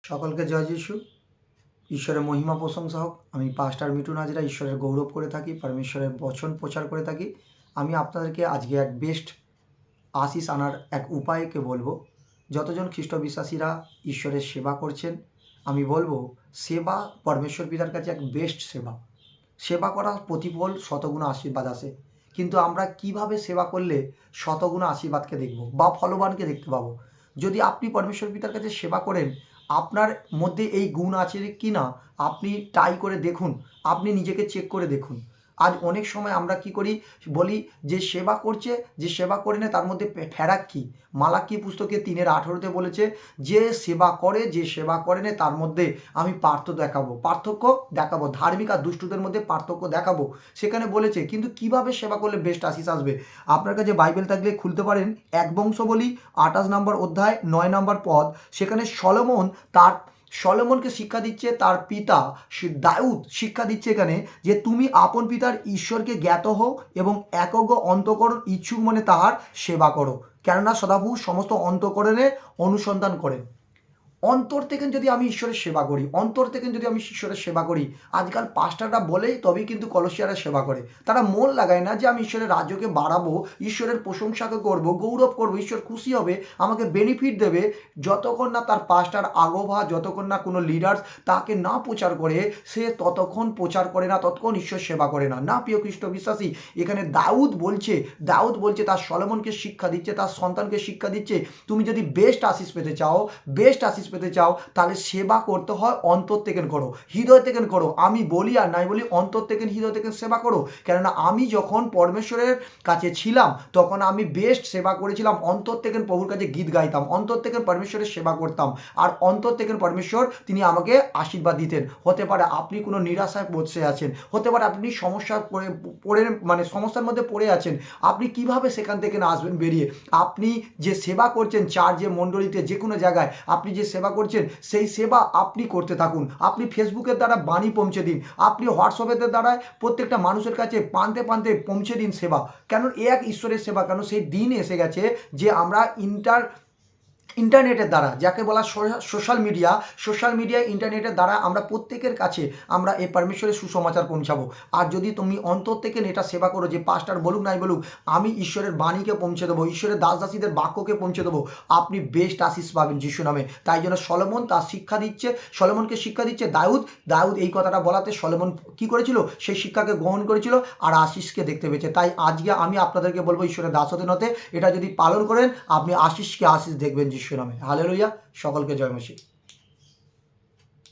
সকলকে জয় যিশু। ঈশ্বরের মহিমা প্রশংসা হোক। আমি পাস্টার মিঠুন হাজরা ঈশ্বরের গৌরব করে থাকি, পরমেশ্বরের বচন প্রচার করে থাকি। আমি আপনাদেরকে আজকে এক বেস্ট আশিস আনার এক উপায়কে বলবো। যতজন খ্রিস্ট বিশ্বাসীরা ঈশ্বরের সেবা করছেন, আমি বলবো সেবা পরমেশ্বর পিতার কাছে এক বেস্ট সেবা। সেবা করার প্রতিফল শতগুণ আশীর্বাদ আসে, কিন্তু আমরা কিভাবে সেবা করলে শতগুণ আশীর্বাদকে দেখব বা ফলবানকে দেখতে পাবো? যদি আপনি পরমেশ্বর পিতার কাছে সেবা করেন, আপনার মধ্যে এই গুণ আছে কি না আপনি ট্রাই করে দেখুন, আপনি নিজেকে চেক করে দেখুন। আজ অনেক সময় আমরা কি করি, বলি যে সেবা করছে, যে সেবা করে না তার মধ্যে ফেরাক কী? মালাকি পুস্তকে 3:18 বলেছে, যে সেবা করে যে সেবা করে না তার মধ্যে আমি পার্থক্য দেখাবো, ধার্মিক আর দুষ্টুদের মধ্যে পার্থক্য দেখাবো। সেখানে বলেছে, কিন্তু কিভাবে সেবা করলে বেস্ট আশিস আসবে? আপনার কাছে বাইবেল থাকলে খুলতে পারেন, 1 বংশাবলী 28 নম্বর অধ্যায় 9 নম্বর পদ। সেখানে সলোমনকে শিক্ষা দিচ্ছে তার পিতা দাউদ, শিক্ষা দিচ্ছে এখানে যে তুমি আপন পিতার ঈশ্বরকে জ্ঞাত হও এবং একজ্ঞ অন্তঃকরণ ইচ্ছুক মনে তাহার সেবা করো, কেননা সদাপ্রভু সমস্ত অন্তঃকরণে অনুসন্ধান করেন। অন্তর থেকে যদি আমি ঈশ্বরের সেবা করি, আজকাল পাস্টাররা বলেই তবেই কিন্তু কলসিয়ারা সেবা করে। তারা মন লাগায় না যে আমি ঈশ্বরের রাজ্যকে বাড়াবো, ঈশ্বরের প্রশংসাকে করব, গৌরব করব, ঈশ্বর খুশি হবে, আমাকে বেনিফিট দেবে। যতক্ষণ না তার পাস্টার আগোভা, যতক্ষণ না কোনো লিডার্স তাকে না প্রচার করে, সে ততক্ষণ প্রচার করে না, ততক্ষণ ঈশ্বর সেবা করে না। না প্রিয় খ্রিস্ট বিশ্বাসী, এখানে দাউদ বলছে তার সলোমনকে শিক্ষা দিচ্ছে, তার সন্তানকে শিক্ষা দিচ্ছে, তুমি যদি বেস্ট আশিস পেতে চাও তাহলে সেবা করতে হয় অন্তর থেকে করো, হৃদয় থেকে করো। আমি বলি আর নাই বলি, অন্তর থেকে হৃদয় থেকে সেবা করো। কেননা আমি যখন পরমেশ্বরের কাছে ছিলাম তখন আমি বেস্ট সেবা করেছিলাম, অন্তর থেকে প্রভুর কাছে গীত গাইতাম, অন্তর থেকে পরমেশ্বরের সেবা করতাম, আর অন্তর থেকে পরমেশ্বর তিনি আমাকে আশীর্বাদ দিতেন। হতে পারে আপনি কোনো নিরাশায় বসে আছেন, হতে পারে আপনি সমস্যার মধ্যে পড়ে আছেন। আপনি কিভাবে সেখান থেকে না আসবেন বেরিয়ে? আপনি যে সেবা করছেন চার্চে, মণ্ডলীতে, যে কোনো জায়গায় আপনি যে সেবা করছেন, সেই সেবা আপনি করতে থাকুন। আপনি ফেসবুকের দ্বারা বাণী পৌঁছে দিন, আপনি হোয়াটসঅ্যাপের দ্বারা প্রত্যেকটা মানুষের কাছে পান্তে পৌঁছে দিন সেবা। কেন এক ঈশ্বরের সেবা, কেন সেই দিন এসে গেছে যে আমরা ইন্টারনেটের দ্বারা, যাকে বলা সোশ্যাল মিডিয়া ইন্টারনেটের দ্বারা আমরা প্রত্যেকের কাছে আমরা এই পরমেশ্বরের সুসমাচার পৌঁছাবো। আর যদি তুমি অন্তর থেকে এটা সেবা করো, যে পাস্টার বলুক নাই বলুক, আমি ঈশ্বরের বাণীকে পৌঁছে দেবো, ঈশ্বরের দাসদাসীদের বাক্যকে পৌঁছে দেবো, আপনি বেস্ট আশিস পাবেন যিশু নামে। তাই জন্য সলোমনকে শিক্ষা দিচ্ছে দাউদ এই কথাটা বলাতে সলোমন কি করেছিল? সেই শিক্ষাকে গ্রহণ করেছিল আর আশিসকে দেখতে পেয়েছে। তাই আজকে আমি আপনাদেরকে বলবো, ঈশ্বরের দাসত্বের হতে এটা যদি পালন করেন, আপনি আশিসকে আশিস দেখবেন যিশু নামে। হালেলুয়া। সকলকে জয় মসিহ।